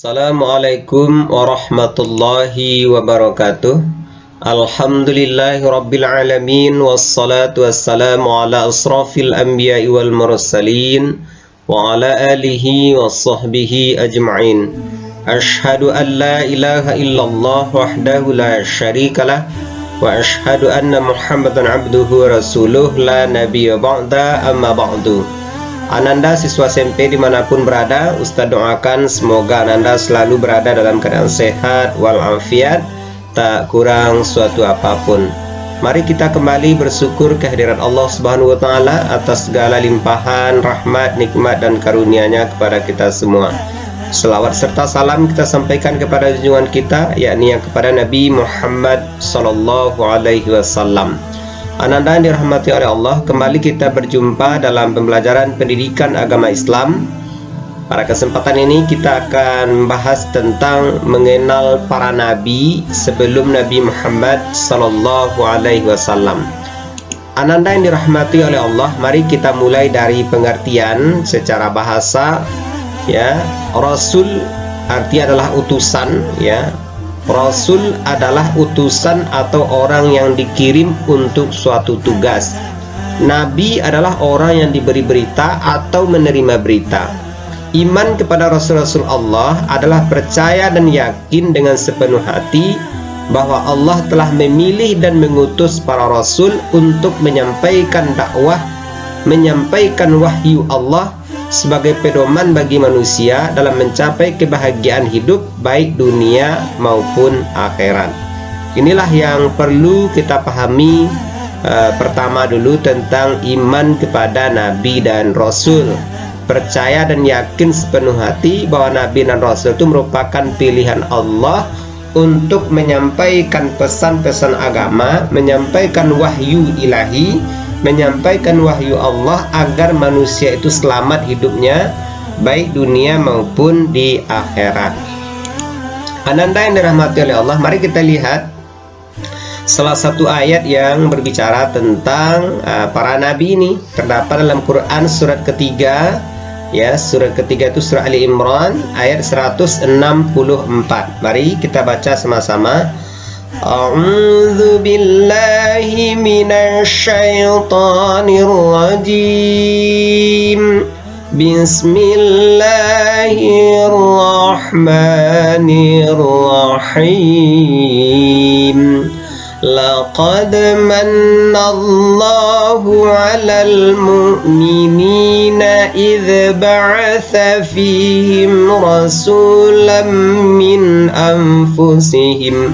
Assalamualaikum warahmatullahi wabarakatuh. Alhamdulillahi rabbil alamin. Wassalatu wassalamu ala asrafil anbiya'i wal mursalin wa ala alihi wa sahbihi ajma'in. Ashhadu an la ilaha illallah wahdahu la syarikalah wa ashhadu anna muhammadan abduhu wa rasuluh la nabiyya ba'da amma ba'du. Ananda siswa SMP dimanapun berada, Ustaz doakan semoga Ananda selalu berada dalam keadaan sehat walafiat, tak kurang suatu apapun. Mari kita kembali bersyukur kehadiran Allah Subhanahu wa Ta'ala atas segala limpahan rahmat, nikmat dan karunia-Nya kepada kita semua. Selawat serta salam kita sampaikan kepada junjungan kita, yakni yang kepada Nabi Muhammad sallallahu alaihi wasallam. Ananda yang dirahmati oleh Allah, kembali kita berjumpa dalam pembelajaran pendidikan agama Islam. Pada kesempatan ini kita akan membahas tentang mengenal para nabi sebelum Nabi Muhammad sallallahu alaihi wasallam. Ananda yang dirahmati oleh Allah, mari kita mulai dari pengertian secara bahasa. Ya, Rasul artinya adalah utusan, ya. Rasul adalah utusan atau orang yang dikirim untuk suatu tugas. Nabi adalah orang yang diberi berita atau menerima berita. Iman kepada Rasul-Rasul Allah adalah percaya dan yakin dengan sepenuh hati bahwa Allah telah memilih dan mengutus para Rasul untuk menyampaikan dakwah, menyampaikan wahyu Allah sebagai pedoman bagi manusia dalam mencapai kebahagiaan hidup baik dunia maupun akhirat. Inilah yang perlu kita pahami pertama dulu tentang iman kepada Nabi dan Rasul. Percaya dan yakin sepenuh hati bahwa Nabi dan Rasul itu merupakan pilihan Allah untuk menyampaikan pesan-pesan agama, menyampaikan wahyu ilahi, menyampaikan wahyu Allah agar manusia itu selamat hidupnya baik dunia maupun di akhirat. Ananda yang dirahmati oleh Allah, mari kita lihat salah satu ayat yang berbicara tentang para nabi ini. Terdapat dalam Quran surat ketiga, ya, surat ketiga itu surah Ali Imran ayat 164. Mari kita baca sama-sama. A'udzu billahi minasy syaithanir rajim. Bismillahirrahmanirrahim. Laqad mannallahu 'alal mu'minina idz ba'atsa fihim rasulan min anfusihim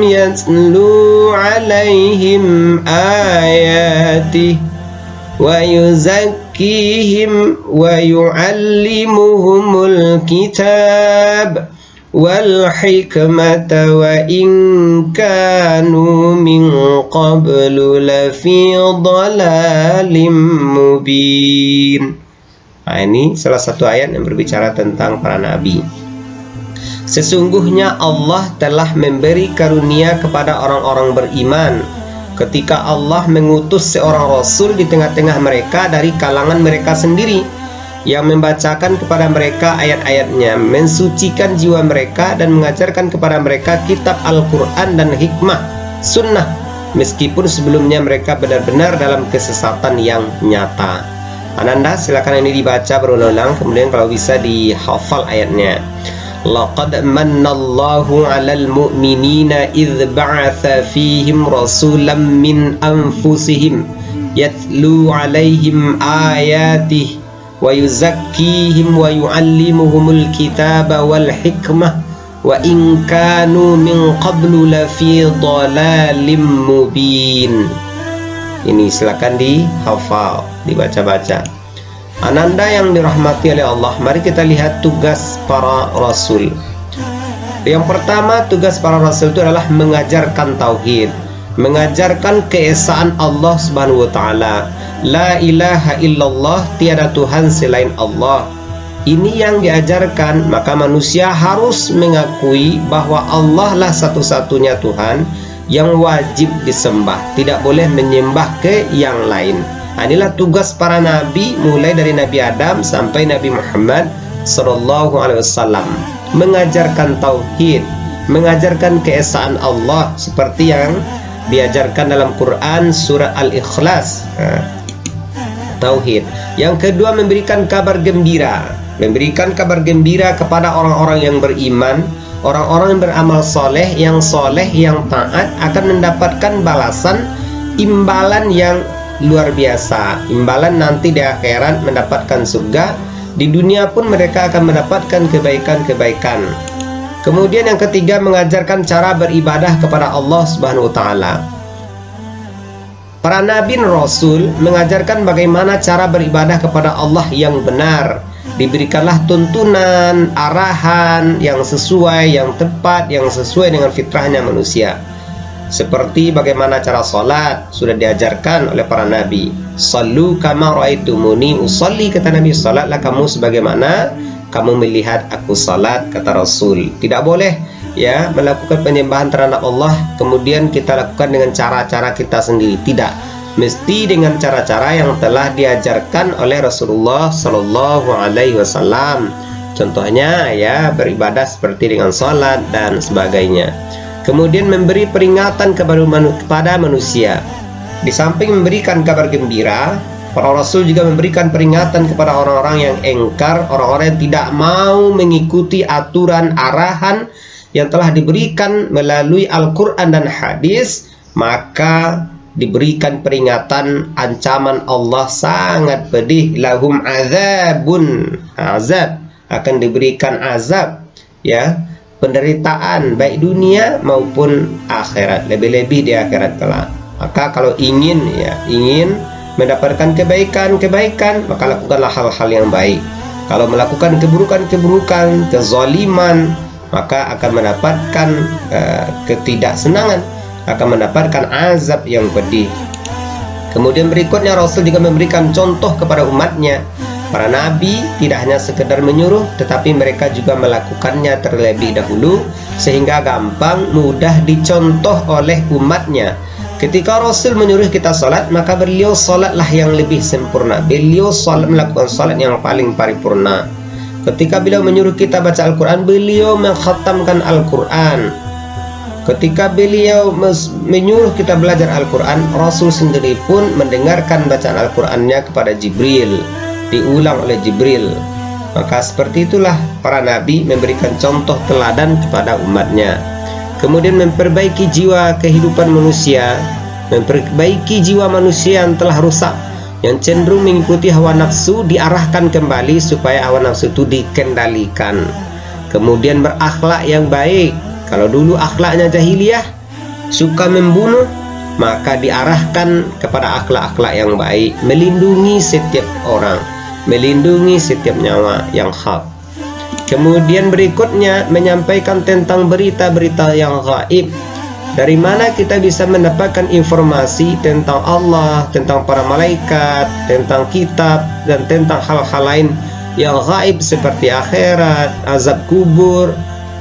yatlu 'alaihim ayatihi wa yuzakkihim wa yu'allimuhumul kitab wal hikmata wa in kanu min qablu lafi dhalalim mubin. Nah, ini salah satu ayat yang berbicara tentang para nabi. Sesungguhnya Allah telah memberi karunia kepada orang-orang beriman ketika Allah mengutus seorang Rasul di tengah-tengah mereka dari kalangan mereka sendiri, yang membacakan kepada mereka ayat-ayatnya, mensucikan jiwa mereka dan mengajarkan kepada mereka kitab Al-Quran dan hikmah sunnah, meskipun sebelumnya mereka benar-benar dalam kesesatan yang nyata. Ananda silakan ini dibaca berulang-ulang, kemudian kalau bisa dihafal ayatnya. Laqad mannallahu 'alal mu'minina idz ba'atsa fihim rasulan min anfusihim yatlu 'alaihim ayatihi wa yuzakkihim wa yu'allimuhumul kitaba wal hikmah wa in kanu min qablu lafi dhalalim mubin. Ini silakan dihafal, dibaca-baca. Ananda yang dirahmati oleh Allah, mari kita lihat tugas para rasul. Yang pertama, tugas para rasul itu adalah mengajarkan tauhid, mengajarkan keesaan Allah Subhanahu wa Ta'ala. La ilaha illallah, tiada Tuhan selain Allah. Ini yang diajarkan, maka manusia harus mengakui bahwa Allah lah satu-satunya Tuhan yang wajib disembah, tidak boleh menyembah ke yang lain. Inilah tugas para nabi mulai dari Nabi Adam sampai Nabi Muhammad sallallahu alaihi wasallam, mengajarkan tauhid, mengajarkan keesaan Allah seperti yang diajarkan dalam Quran surat Al-Ikhlas. Tauhid. Yang kedua, memberikan kabar gembira. Memberikan kabar gembira kepada orang-orang yang beriman, orang-orang yang beramal soleh, yang taat akan mendapatkan balasan, imbalan yang luar biasa. Imbalan nanti di akhirat mendapatkan surga, di dunia pun mereka akan mendapatkan kebaikan-kebaikan. Kemudian yang ketiga, mengajarkan cara beribadah kepada Allah Subhanahu wa taala. Para nabi dan rasul mengajarkan bagaimana cara beribadah kepada Allah yang benar. Diberikanlah tuntunan, arahan yang sesuai, yang tepat, yang sesuai dengan fitrahnya manusia. Seperti bagaimana cara salat sudah diajarkan oleh para nabi. Sallu kama raaitumuni usolli, kata Nabi, salatlah kamu sebagaimana kamu melihat aku salat, kata Rasul. Tidak boleh ya melakukan penyembahan terhadap Allah kemudian kita lakukan dengan cara-cara kita sendiri. Tidak, mesti dengan cara-cara yang telah diajarkan oleh Rasulullah Sallallahu Alaihi Wasallam. Contohnya ya beribadah seperti dengan salat dan sebagainya. Kemudian memberi peringatan kepada manusia. Di samping memberikan kabar gembira, para Rasul juga memberikan peringatan kepada orang-orang yang engkar, orang-orang yang tidak mau mengikuti aturan arahan yang telah diberikan melalui Al-Quran dan hadis. Maka diberikan peringatan, ancaman Allah sangat pedih. Lahum azabun, azab, akan diberikan azab ya, penderitaan baik dunia maupun akhirat, lebih-lebih di akhirat kelak. Maka kalau ingin mendapatkan kebaikan, maka lakukanlah hal-hal yang baik. Kalau melakukan keburukan, kezaliman, maka akan mendapatkan ketidaksenangan, akan mendapatkan azab yang pedih. Kemudian berikutnya Rasul juga memberikan contoh kepada umatnya. Para nabi tidak hanya sekedar menyuruh, tetapi mereka juga melakukannya terlebih dahulu sehingga gampang, mudah dicontoh oleh umatnya. Ketika Rasul menyuruh kita salat, maka beliau salatlah yang lebih sempurna. Beliau melakukan salat yang paling paripurna. Ketika beliau menyuruh kita baca Al-Quran, beliau mengkhatamkan Al-Quran. Ketika beliau menyuruh kita belajar Al-Quran, Rasul sendiri pun mendengarkan bacaan Al-Qurannya kepada Jibril, diulang oleh Jibril. Maka seperti itulah para nabi memberikan contoh teladan kepada umatnya. Kemudian memperbaiki jiwa kehidupan manusia, memperbaiki jiwa manusia yang telah rusak, yang cenderung mengikuti hawa nafsu, diarahkan kembali supaya hawa nafsu itu dikendalikan. Kemudian berakhlak yang baik. Kalau dulu akhlaknya jahiliyah, suka membunuh, maka diarahkan kepada akhlak-akhlak yang baik, melindungi setiap orang, melindungi setiap nyawa yang hak. Kemudian berikutnya menyampaikan tentang berita-berita yang gaib. Dari mana kita bisa mendapatkan informasi tentang Allah, tentang para malaikat, tentang kitab, dan tentang hal-hal lain yang gaib seperti akhirat, azab kubur,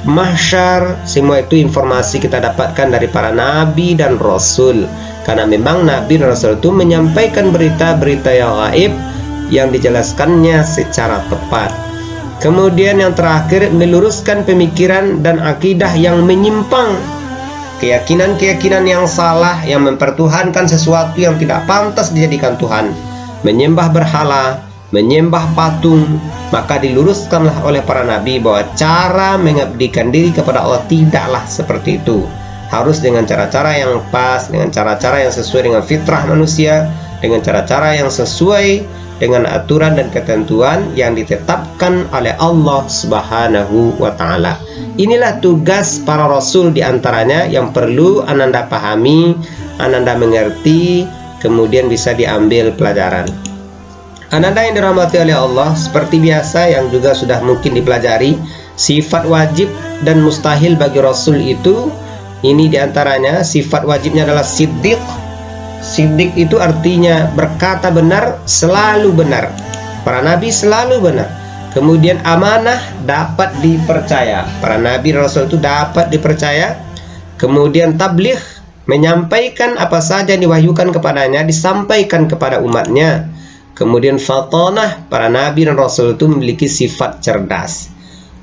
mahsyar. Semua itu informasi kita dapatkan dari para nabi dan rasul. Karena memang nabi dan rasul itu menyampaikan berita-berita yang gaib yang dijelaskannya secara tepat. Kemudian yang terakhir, meluruskan pemikiran dan akidah yang menyimpang, keyakinan-keyakinan yang salah yang mempertuhankan sesuatu yang tidak pantas dijadikan Tuhan, menyembah berhala, menyembah patung. Maka diluruskanlah oleh para nabi bahwa cara mengabdikan diri kepada Allah tidaklah seperti itu. Harus dengan cara-cara yang pas, dengan cara-cara yang sesuai dengan fitrah manusia, dengan cara-cara yang sesuai dengan aturan dan ketentuan yang ditetapkan oleh Allah Subhanahu wa taala. Inilah tugas para rasul diantaranya yang perlu Ananda pahami, Ananda mengerti, kemudian bisa diambil pelajaran. Ananda yang dirahmati oleh Allah, seperti biasa yang juga sudah mungkin dipelajari, sifat wajib dan mustahil bagi rasul itu, ini diantaranya sifat wajibnya adalah siddiq. Siddiq itu artinya berkata benar, selalu benar. Para nabi selalu benar. Kemudian amanah, dapat dipercaya. Para nabi rasul itu dapat dipercaya. Kemudian tabligh, menyampaikan apa saja yang diwahyukan kepadanya, disampaikan kepada umatnya. Kemudian fatonah, para nabi dan rasul itu memiliki sifat cerdas.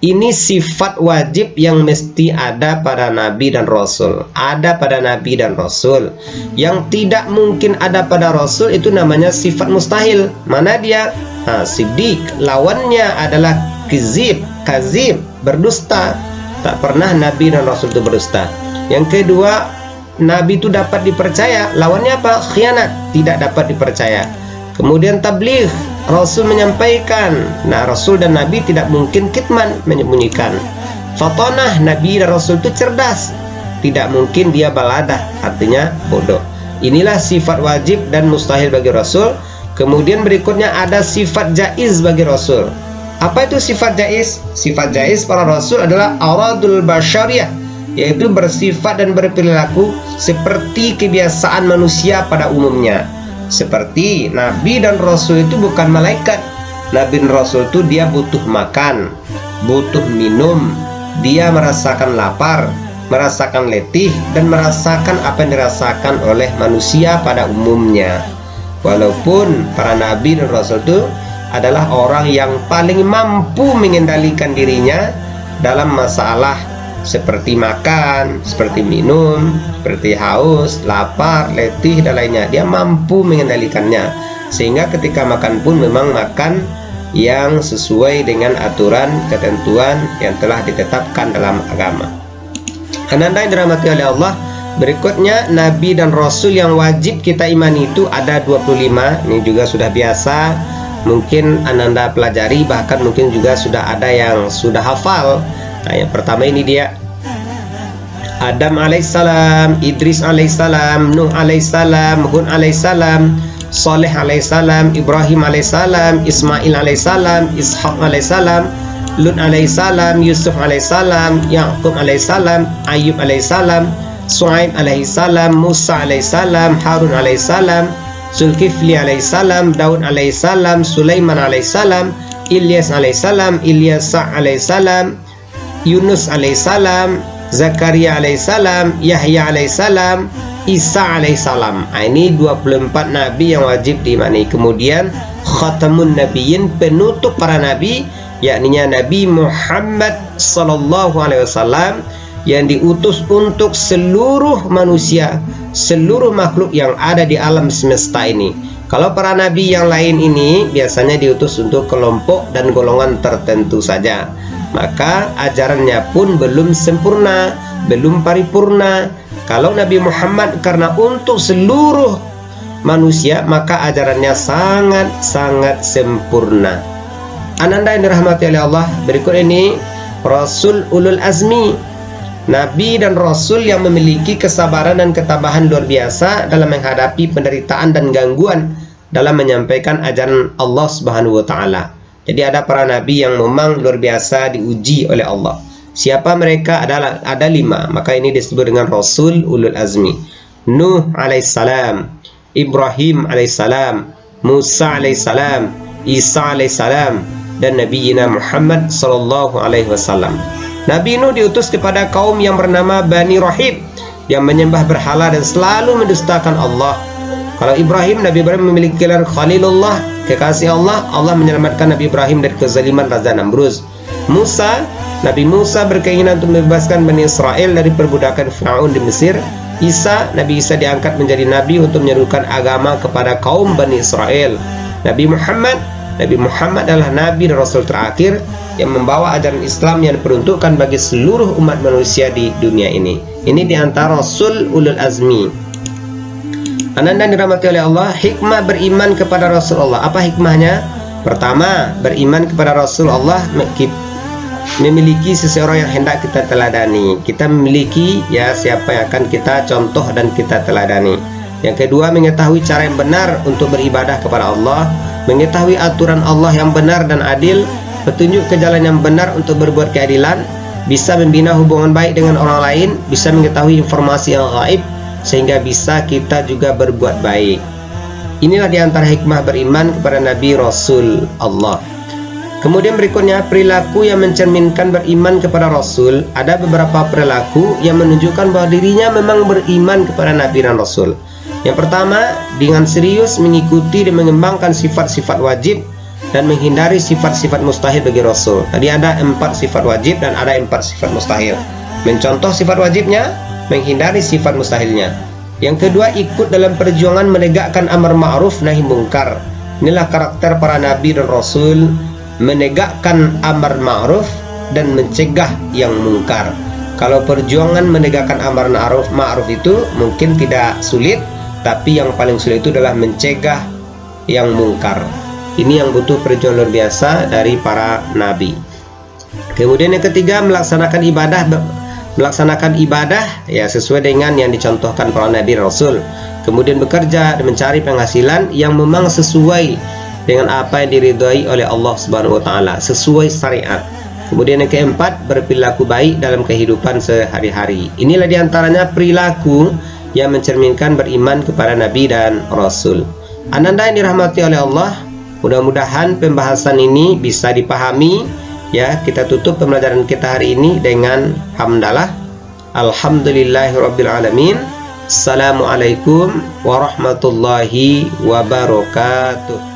Ini sifat wajib yang mesti ada pada nabi dan rasul. Ada pada nabi dan rasul. Yang tidak mungkin ada pada rasul itu namanya sifat mustahil. Mana dia? Siddiq. Lawannya adalah kazib, berdusta. Tak pernah nabi dan rasul itu berdusta. Yang kedua, nabi itu dapat dipercaya. Lawannya apa? Khianat, tidak dapat dipercaya. Kemudian tabligh, rasul menyampaikan. Nah, rasul dan nabi tidak mungkin kitman, menyembunyikan. Fatonah, nabi dan rasul itu cerdas, tidak mungkin dia baladah, artinya bodoh. Inilah sifat wajib dan mustahil bagi rasul. Kemudian berikutnya ada sifat jaiz bagi rasul. Apa itu sifat jaiz? Sifat jaiz para rasul adalah auradul basyariyah, yaitu bersifat dan berperilaku seperti kebiasaan manusia pada umumnya. Seperti nabi dan rasul itu bukan malaikat. Nabi dan rasul itu dia butuh makan, butuh minum, dia merasakan lapar, merasakan letih, dan merasakan apa yang dirasakan oleh manusia pada umumnya. Walaupun para nabi dan rasul itu adalah orang yang paling mampu mengendalikan dirinya dalam masalah seperti makan, seperti minum, seperti haus, lapar, letih, dan lainnya. Dia mampu mengendalikannya, sehingga ketika makan pun memang makan yang sesuai dengan aturan ketentuan yang telah ditetapkan dalam agama. Ananda yang dirahmati oleh Allah, berikutnya nabi dan rasul yang wajib kita imani itu ada 25. Ini juga sudah biasa, mungkin Ananda pelajari, bahkan mungkin juga sudah ada yang sudah hafal. Nah, yang pertama ini dia: Adam alaihissalam, Idris alaihissalam, Nuh alaihissalam, Hud alaihissalam, Saleh alaihissalam, Ibrahim alaihissalam, Ismail alaihissalam, Ishaq alaihissalam, Lut alaihissalam, Yusuf alaihissalam, Yaqub alaihissalam, Ayub alaihissalam, Suaib alaihissalam, Musa alaihissalam, Harun alaihissalam, Zulkifli alaihissalam, Daud alaihissalam, Sulaiman alaihissalam, Ilyas alaihissalam, Ilyasa alaihissalam, Yunus alaihissalam, Zakaria alaihissalam, Yahya alaihissalam, Isa alaihissalam. Ini 24 nabi yang wajib diimani. Kemudian khatamun nabiyyin, penutup para nabi, yakninya Nabi Muhammad sallallahu alaihi wasallam, yang diutus untuk seluruh manusia, seluruh makhluk yang ada di alam semesta ini. Kalau para nabi yang lain ini biasanya diutus untuk kelompok dan golongan tertentu saja, maka ajarannya pun belum sempurna, belum paripurna. Kalau Nabi Muhammad karena untuk seluruh manusia, maka ajarannya sangat-sangat sempurna. Ananda yang dirahmati oleh Allah, berikut ini Rasul Ulul Azmi, nabi dan rasul yang memiliki kesabaran dan ketabahan luar biasa dalam menghadapi penderitaan dan gangguan dalam menyampaikan ajaran Allah Subhanahu wa taala. Jadi ada para nabi yang memang luar biasa diuji oleh Allah. Siapa mereka? Ada 5. Maka ini disebut dengan Rasul Ulul Azmi. Nuh alaihissalam, Ibrahim alaihissalam, Musa alaihissalam, Isa alaihissalam, dan Nabi Muhammad sallallahu alaihi wasallam. Nabi Nuh diutus kepada kaum yang bernama Bani Rahib, yang menyembah berhala dan selalu mendustakan Allah. Kalau Ibrahim, Nabi Ibrahim memiliki gelar Khalilullah, kekasih Allah. Allah menyelamatkan Nabi Ibrahim dari kezaliman Raja Namruz. Musa, Nabi Musa berkeinginan untuk membebaskan Bani Israel dari perbudakan Fir'aun di Mesir. Isa, Nabi Isa diangkat menjadi nabi untuk menyerukan agama kepada kaum Bani Israel. Nabi Muhammad adalah nabi dan rasul terakhir yang membawa ajaran Islam yang diperuntukkan bagi seluruh umat manusia di dunia ini. Ini diantara Rasul Ulul Azmi. Ananda dirahmati oleh Allah, hikmah beriman kepada Rasulullah. Apa hikmahnya? Pertama, beriman kepada Rasulullah memiliki seseorang yang hendak kita teladani. Kita memiliki siapa yang akan kita contoh dan kita teladani. Yang kedua, mengetahui cara yang benar untuk beribadah kepada Allah, mengetahui aturan Allah yang benar dan adil, petunjuk ke jalan yang benar untuk berbuat keadilan, bisa membina hubungan baik dengan orang lain, bisa mengetahui informasi yang gaib, sehingga bisa kita juga berbuat baik. Inilah diantara hikmah beriman kepada Nabi Rasul Allah. Kemudian berikutnya, perilaku yang mencerminkan beriman kepada Rasul. Ada beberapa perilaku yang menunjukkan bahwa dirinya memang beriman kepada Nabi dan Rasul. Yang pertama, dengan serius mengikuti dan mengembangkan sifat-sifat wajib dan menghindari sifat-sifat mustahil bagi Rasul. Tadi ada 4 sifat wajib dan ada 4 sifat mustahil. Mencontoh sifat wajibnya, menghindari sifat mustahilnya. Yang kedua, ikut dalam perjuangan menegakkan amar ma'ruf nahi mungkar. Inilah karakter para Nabi dan Rasul, menegakkan amar ma'ruf dan mencegah yang mungkar. Kalau perjuangan menegakkan amar ma'ruf itu mungkin tidak sulit, tapi yang paling sulit itu adalah mencegah yang mungkar. Ini yang butuh perjuangan luar biasa dari para nabi. Kemudian yang ketiga, melaksanakan ibadah ya sesuai dengan yang dicontohkan para nabi dan Rasul. Kemudian bekerja dan mencari penghasilan yang memang sesuai dengan apa yang diridhai oleh Allah Subhanahu wa taala, sesuai syariat. Kemudian yang keempat, berperilaku baik dalam kehidupan sehari-hari. Inilah diantaranya perilaku yang mencerminkan beriman kepada Nabi dan Rasul. Ananda yang dirahmati oleh Allah, mudah-mudahan pembahasan ini bisa dipahami ya. Kita tutup pembelajaran kita hari ini dengan hamdalah. Alhamdulillahirabbil alamin. Assalamualaikum warahmatullahi wabarakatuh.